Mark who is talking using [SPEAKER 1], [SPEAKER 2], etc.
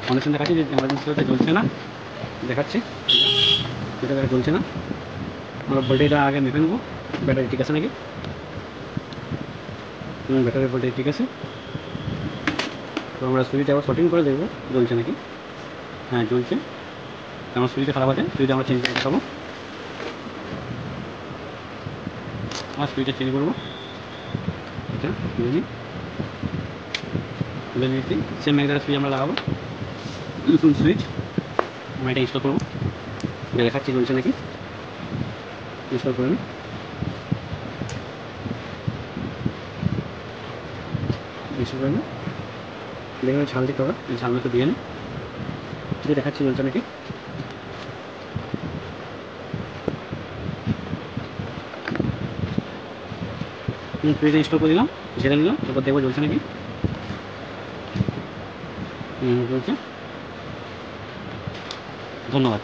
[SPEAKER 1] Foundation দেখাচ্ছি যে emergency ওটা জ্বলছে না, দেখাচ্ছি এটা জ্বলছে না। আমরা ভোল্টেজটা আগে মেপে নেবো, ব্যাটারি ঠিক আছে নাকি। ব্যাটারির ভোল্টেজ ঠিক আছে, তো আমরা সুইচ আবার শর্টিং করে দেখবো জ্বলছে নাকি। হ্যাঁ জ্বলছে, আমার সুইচটা খারাপ আছে, সুইচ আমরা চেঞ্জ করে দেখাবো। আমার সুইচটা চেঞ্জ করবো, এটা তুলে নিচ্ছি। সেম ম্যাগনেটার সুইচ আমরা লাগাবো, সুইচ আমরা এটা ইনস্টল করবো, দেখাচ্ছি জ্বলছে নাকি। ইনস্টল করে নিই, ইনস্টল করে নিই, দেখুন ঝাল দিতে হবে, এই ঝালগুলো তো দিয়ে নিই, দেখাচ্ছি জ্বলছে নাকি। সুইচটা ইনস্টল করে দিলাম, ঝেড়ে নিলাম, এরপর দেখবো জ্বলছে নাকি। জ্বলছে। ধন্যবাদ।